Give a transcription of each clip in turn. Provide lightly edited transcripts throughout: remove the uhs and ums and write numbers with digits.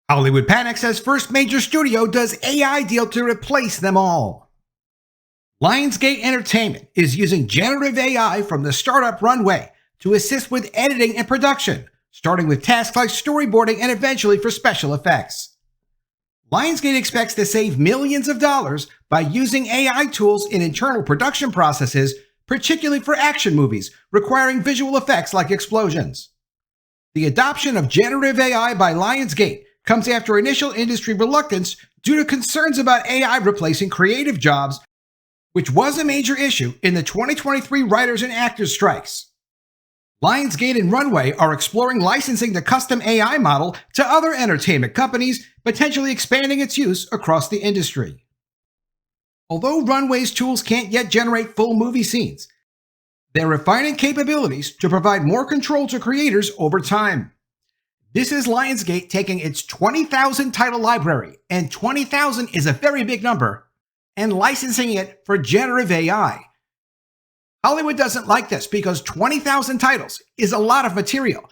Hollywood panics as first major studio does AI deal to replace them all. Lionsgate Entertainment is using generative AI from the startup runway to assist with editing and production, starting with tasks like storyboarding and eventually for special effects. Lionsgate expects to save millions of dollars by using AI tools in internal production processes, particularly for action movies requiring visual effects like explosions. The adoption of generative AI by Lionsgate comes after initial industry reluctance due to concerns about AI replacing creative jobs, which was a major issue in the 2023 writers and actors strikes. Lionsgate and Runway are exploring licensing the custom AI model to other entertainment companies, potentially expanding its use across the industry. Although Runway's tools can't yet generate full movie scenes, they're refining capabilities to provide more control to creators over time. This is Lionsgate taking its 20,000 title library, and 20,000 is a very big number, and licensing it for generative AI. Hollywood doesn't like this because 20,000 titles is a lot of material,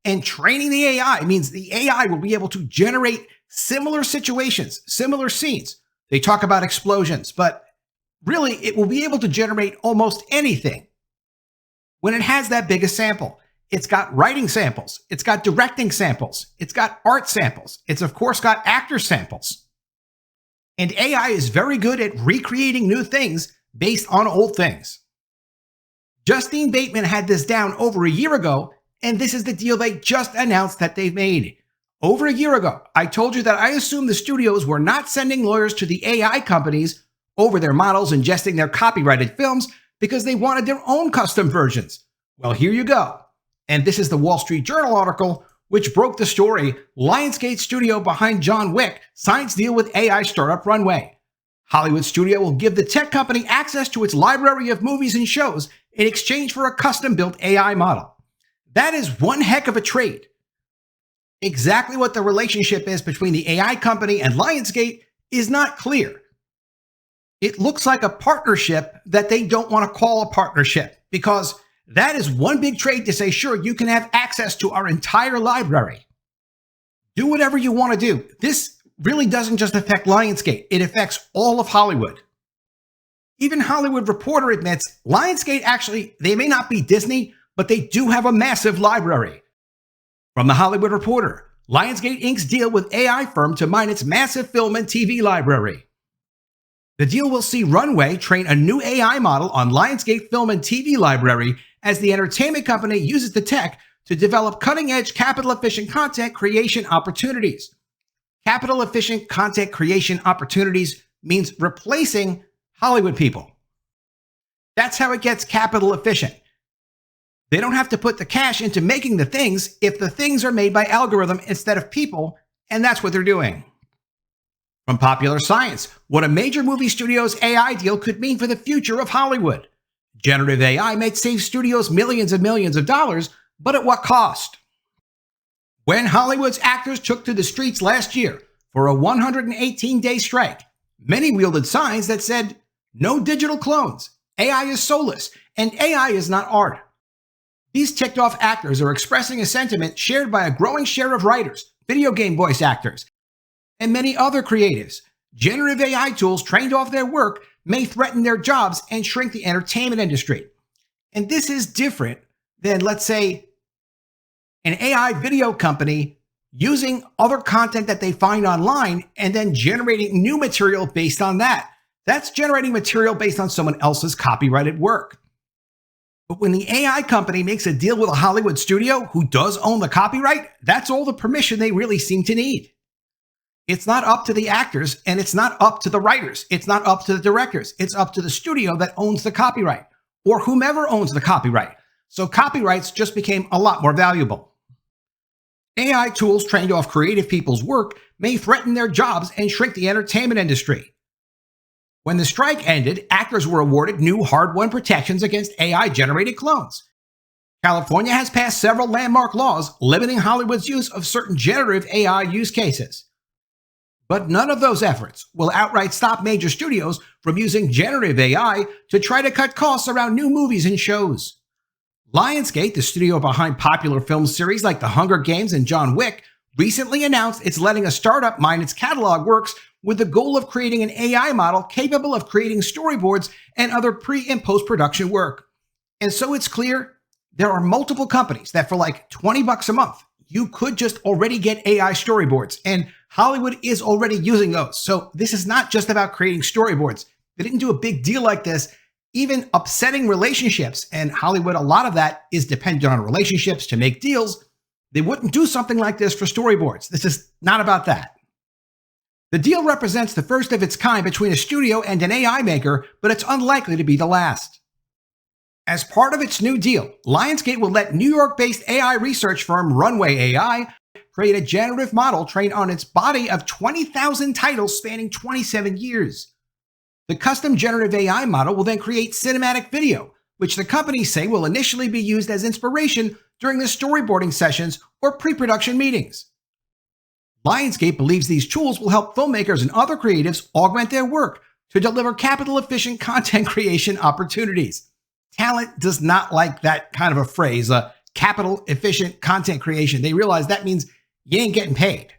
and training the AI means the AI will be able to generate similar situations, similar scenes. They talk about explosions, but really it will be able to generate almost anything when it has that big a sample. It's got writing samples, it's got directing samples, it's got art samples, it's of course got actor samples. And AI is very good at recreating new things based on old things. Justine Bateman had this down over a year ago, and this is the deal they just announced that they've made. Over a year ago, I told you that I assumed the studios were not sending lawyers to the AI companies over their models ingesting their copyrighted films because they wanted their own custom versions. Well, here you go. And this is the Wall Street Journal article, which broke the story. Lionsgate studio behind John Wick signs deal with AI startup Runway. Hollywood studio will give the tech company access to its library of movies and shows in exchange for a custom-built AI model. That is one heck of a trade. Exactly what the relationship is between the AI company and Lionsgate is not clear. It looks like a partnership that they don't want to call a partnership, because that is one big trade to say, sure, you can have access to our entire library. Do whatever you want to do. This really doesn't just affect Lionsgate. It affects all of Hollywood. Even Hollywood Reporter admits Lionsgate actually, they may not be Disney, but they do have a massive library. From the Hollywood Reporter, Lionsgate Inc.'s deal with AI firm to mine its massive film and TV library. The deal will see Runway train a new AI model on Lionsgate film and TV library as the entertainment company uses the tech to develop cutting-edge, capital-efficient content creation opportunities. Capital-efficient content creation opportunities means replacing Hollywood people. That's how it gets capital efficient. They don't have to put the cash into making the things if the things are made by algorithm instead of people, and that's what they're doing. From Popular Science, what a major movie studio's AI deal could mean for the future of Hollywood. Generative AI may save studios millions and millions of dollars, but at what cost? When Hollywood's actors took to the streets last year for a 118-day strike, many wielded signs that said, "No digital clones, AI is soulless, and AI is not art." These ticked-off actors are expressing a sentiment shared by a growing share of writers, video game voice actors, and many other creatives. Generative AI tools trained off their work may threaten their jobs and shrink the entertainment industry. And this is different than, let's say, an AI video company using other content that they find online and then generating new material based on that. That's generating material based on someone else's copyrighted work. But when the AI company makes a deal with a Hollywood studio who does own the copyright, that's all the permission they really seem to need. It's not up to the actors, and it's not up to the writers. It's not up to the directors. It's up to the studio that owns the copyright, or whomever owns the copyright. So copyrights just became a lot more valuable. AI tools trained off creative people's work may threaten their jobs and shrink the entertainment industry. When the strike ended, actors were awarded new hard-won protections against AI-generated clones. California has passed several landmark laws limiting Hollywood's use of certain generative AI use cases. But none of those efforts will outright stop major studios from using generative AI to try to cut costs around new movies and shows. Lionsgate, the studio behind popular film series like The Hunger Games and John Wick, recently announced it's letting a startup mine its catalog works with the goal of creating an AI model capable of creating storyboards and other pre and post-production work. And so it's clear there are multiple companies that for like $20 a month, you could just already get AI storyboards, and Hollywood is already using those. So this is not just about creating storyboards. They didn't do a big deal like this, even upsetting relationships, and Hollywood, a lot of that is dependent on relationships to make deals. They wouldn't do something like this for storyboards. This is not about that. The deal represents the first of its kind between a studio and an AI maker, but it's unlikely to be the last. As part of its new deal, Lionsgate will let New York-based AI research firm Runway AI create a generative model trained on its body of 20,000 titles spanning 27 years. The custom generative AI model will then create cinematic video, which the companies say will initially be used as inspiration during the storyboarding sessions or pre-production meetings. Lionsgate believes these tools will help filmmakers and other creatives augment their work to deliver capital-efficient content creation opportunities. Talent does not like that kind of a phrase, capital-efficient content creation. They realize that means you ain't getting paid.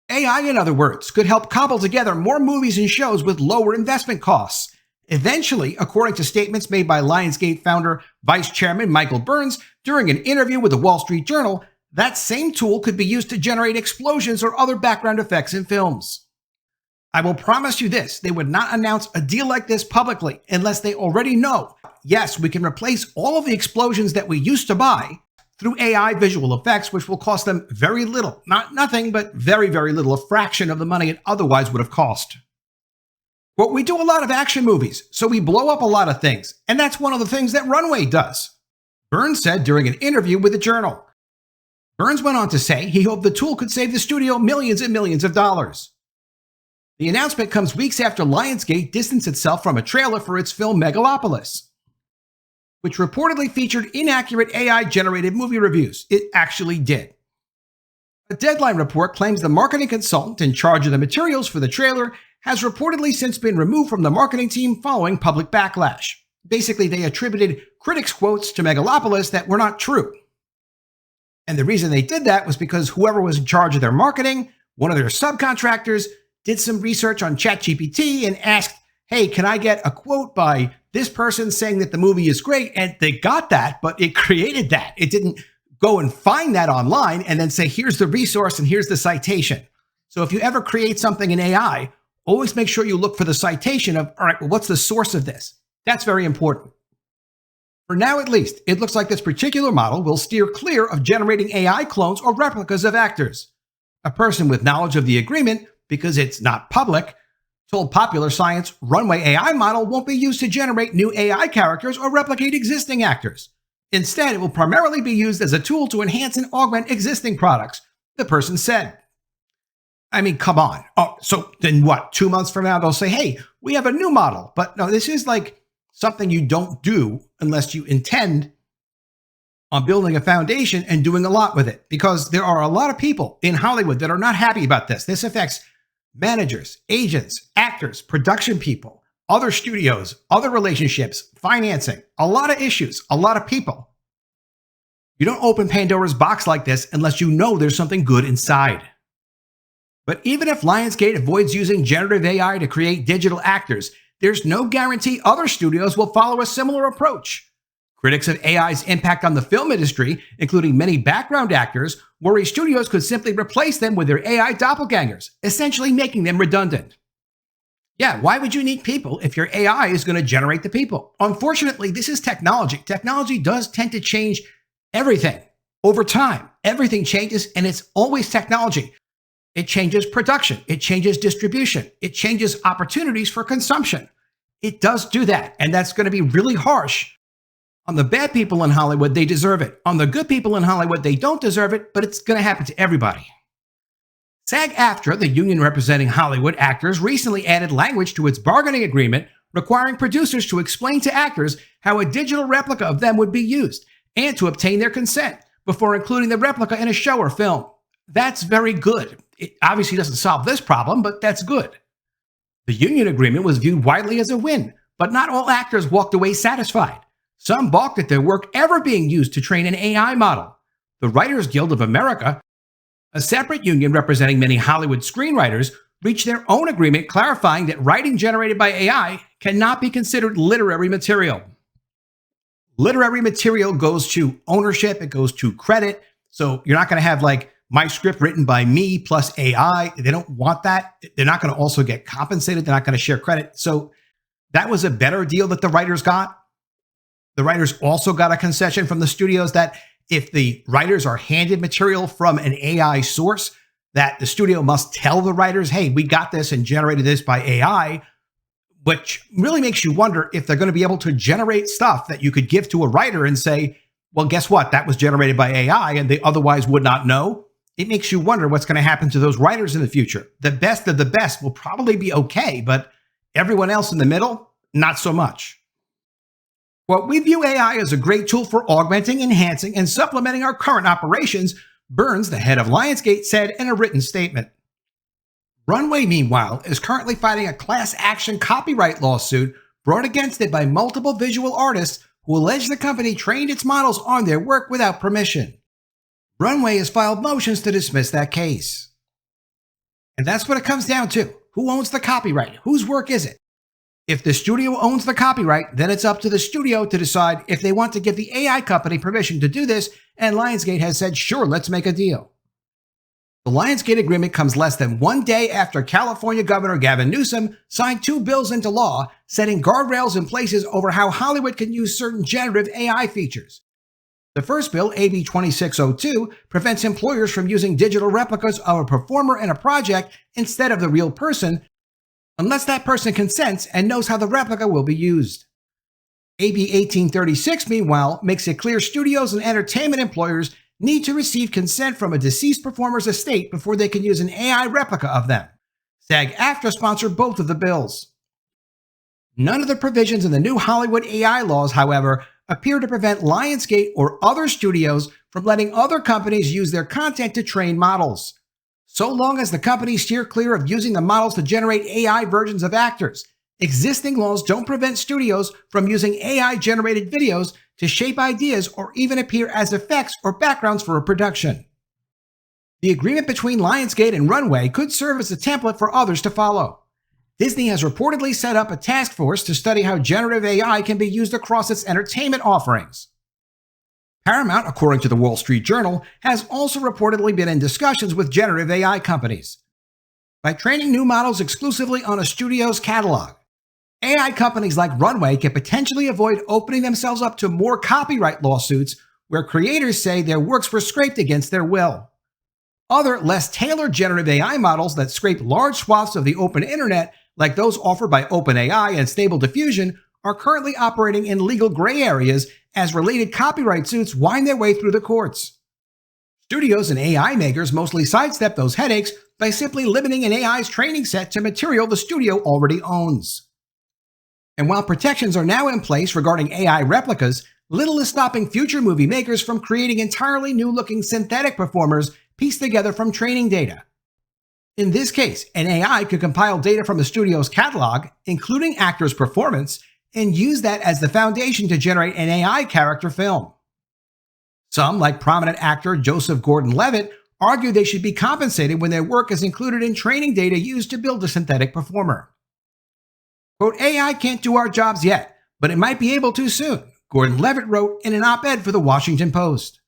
AI, in other words, could help cobble together more movies and shows with lower investment costs. Eventually, according to statements made by Lionsgate founder, Vice Chairman Michael Burns during an interview with the Wall Street Journal, that same tool could be used to generate explosions or other background effects in films. I will promise you this, they would not announce a deal like this publicly unless they already know, yes, we can replace all of the explosions that we used to buy through AI visual effects, which will cost them very little. Not nothing, but very, very little, a fraction of the money it otherwise would have cost. But we do a lot of action movies, so we blow up a lot of things, and that's one of the things that Runway does, Burns said during an interview with the Journal. Burns went on to say he hoped the tool could save the studio millions and millions of dollars. The announcement comes weeks after Lionsgate distanced itself from a trailer for its film Megalopolis, which reportedly featured inaccurate AI-generated movie reviews. It actually did. A Deadline report claims the marketing consultant in charge of the materials for the trailer has reportedly since been removed from the marketing team following public backlash. Basically, they attributed critics' quotes to Megalopolis that were not true. And the reason they did that was because whoever was in charge of their marketing, one of their subcontractors, did some research on ChatGPT and asked, hey, can I get a quote by this person saying that the movie is great? And they got that, but it created that. It didn't go and find that online and then say, here's the resource and here's the citation. So if you ever create something in AI, always make sure you look for the citation of, all right, well, what's the source of this? That's very important. For now, at least, it looks like this particular model will steer clear of generating AI clones or replicas of actors. A person with knowledge of the agreement, because it's not public, told Popular Science Runway AI model won't be used to generate new AI characters or replicate existing actors. Instead, it will primarily be used as a tool to enhance and augment existing products, the person said. I mean, come on. Oh, so then what? 2 months from now, they'll say, hey, we have a new model. But no, this is like something you don't do unless you intend on building a foundation and doing a lot with it. Because there are a lot of people in Hollywood that are not happy about this. This affects managers, agents, actors, production people, other studios, other relationships, financing, a lot of issues, a lot of people. You don't open Pandora's box like this unless you know there's something good inside. But even if Lionsgate avoids using generative AI to create digital actors, there's no guarantee other studios will follow a similar approach. Critics of AI's impact on the film industry, including many background actors, worry studios could simply replace them with their AI doppelgangers, essentially making them redundant. Yeah, why would you need people if your AI is going to generate the people? Unfortunately, this is technology. Technology does tend to change everything over time. Everything changes, and it's always technology. It changes production. It changes distribution. It changes opportunities for consumption. It does do that, and that's going to be really harsh. On the bad people in Hollywood, they deserve it. On the good people in Hollywood, they don't deserve it, but it's going to happen to everybody. SAG-AFTRA, the union representing Hollywood actors, recently added language to its bargaining agreement requiring producers to explain to actors how a digital replica of them would be used and to obtain their consent before including the replica in a show or film. That's very good. It obviously doesn't solve this problem, but that's good. The union agreement was viewed widely as a win, but not all actors walked away satisfied. Some balked at their work ever being used to train an AI model. The Writers Guild of America, A separate union representing many Hollywood screenwriters reached their own agreement clarifying that writing generated by AI cannot be considered literary material. Literary material goes to ownership, it goes to credit. So you're not going to have like my script written by me plus AI. They don't want that. They're not going to also get compensated. They're not going to share credit. So that was a better deal that the writers got. The writers also got a concession from the studios that if the writers are handed material from an AI source, that the studio must tell the writers, hey, we got this and generated this by AI, which really makes you wonder if they're going to be able to generate stuff that you could give to a writer and say, well, guess what? That was generated by AI and they otherwise would not know. It makes you wonder what's going to happen to those writers in the future. The best of the best will probably be okay, but everyone else in the middle, not so much. Well, we view AI as a great tool for augmenting, enhancing, and supplementing our current operations, Burns, the head of Lionsgate, said in a written statement. Runway, meanwhile, is currently fighting a class action copyright lawsuit brought against it by multiple visual artists who allege the company trained its models on their work without permission. Runway has filed motions to dismiss that case. And that's what it comes down to. Who owns the copyright? Whose work is it? If the studio owns the copyright, then it's up to the studio to decide if they want to give the AI company permission to do this, and Lionsgate has said, sure, let's make a deal. The Lionsgate agreement comes less than 1 day after California Governor Gavin Newsom signed 2 bills into law, setting guardrails in places over how Hollywood can use certain generative AI features. The first bill, AB 2602, prevents employers from using digital replicas of a performer in a project instead of the real person, unless that person consents and knows how the replica will be used. AB 1836, meanwhile, makes it clear studios and entertainment employers need to receive consent from a deceased performer's estate before they can use an AI replica of them. SAG-AFTRA sponsored both of the bills. None of the provisions in the new Hollywood AI laws, however, appear to prevent Lionsgate or other studios from letting other companies use their content to train models. So long as the companies steer clear of using the models to generate AI versions of actors, existing laws don't prevent studios from using AI-generated videos to shape ideas or even appear as effects or backgrounds for a production. The agreement between Lionsgate and Runway could serve as a template for others to follow. Disney has reportedly set up a task force to study how generative AI can be used across its entertainment offerings. Paramount, according to the Wall Street Journal, has also reportedly been in discussions with generative AI companies. By training new models exclusively on a studio's catalog, AI companies like Runway can potentially avoid opening themselves up to more copyright lawsuits where creators say their works were scraped against their will. Other, less tailored generative AI models that scrape large swaths of the open internet, like those offered by OpenAI and Stable Diffusion, are currently operating in legal gray areas as related copyright suits wind their way through the courts. Studios and AI makers mostly sidestep those headaches by simply limiting an AI's training set to material the studio already owns. And while protections are now in place regarding AI replicas, little is stopping future movie makers from creating entirely new-looking synthetic performers pieced together from training data. In this case, an AI could compile data from the studio's catalog, including actors' performance, and use that as the foundation to generate an AI character film. Some, like prominent actor Joseph Gordon-Levitt, argue they should be compensated when their work is included in training data used to build a synthetic performer. Quote, AI can't do our jobs yet, but it might be able to soon, Gordon-Levitt wrote in an op-ed for the Washington Post.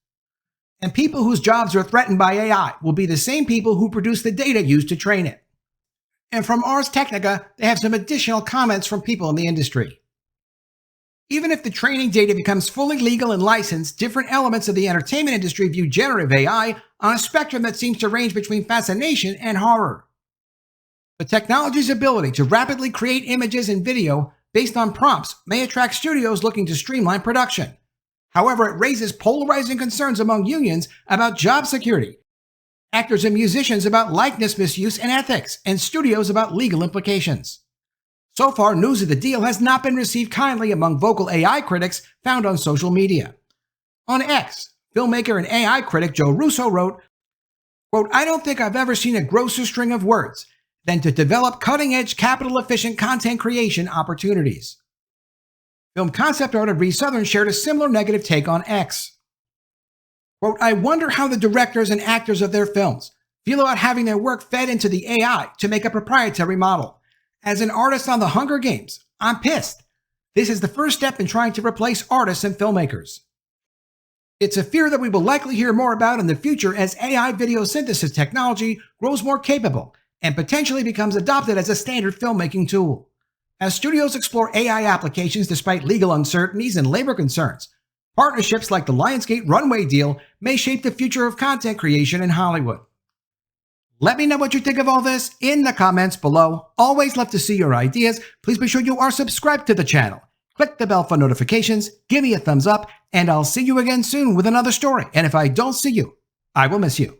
And people whose jobs are threatened by AI will be the same people who produce the data used to train it. And from Ars Technica, they have some additional comments from people in the industry. Even if the training data becomes fully legal and licensed, different elements of the entertainment industry view generative AI on a spectrum that seems to range between fascination and horror. The technology's ability to rapidly create images and video based on prompts may attract studios looking to streamline production. However, it raises polarizing concerns among unions about job security, actors and musicians about likeness misuse and ethics, and studios about legal implications. So far, news of the deal has not been received kindly among vocal AI critics found on social media. On X, filmmaker and AI critic Joe Russo wrote, quote, I don't think I've ever seen a grosser string of words than to develop cutting-edge, capital-efficient content creation opportunities. Film concept artist Bree Southern shared a similar negative take on X. Quote, I wonder how the directors and actors of their films, feel about having their work fed into the AI to make a proprietary model. As an artist on the Hunger Games, I'm pissed. This is the first step in trying to replace artists and filmmakers. It's a fear that we will likely hear more about in the future as AI video synthesis technology grows more capable and potentially becomes adopted as a standard filmmaking tool. As studios explore AI applications despite legal uncertainties and labor concerns, partnerships like the Lionsgate Runway deal may shape the future of content creation in Hollywood. Let me know what you think of all this in the comments below. Always love to see your ideas. Please be sure you are subscribed to the channel. Click the bell for notifications, give me a thumbs up, and I'll see you again soon with another story. And if I don't see you, I will miss you.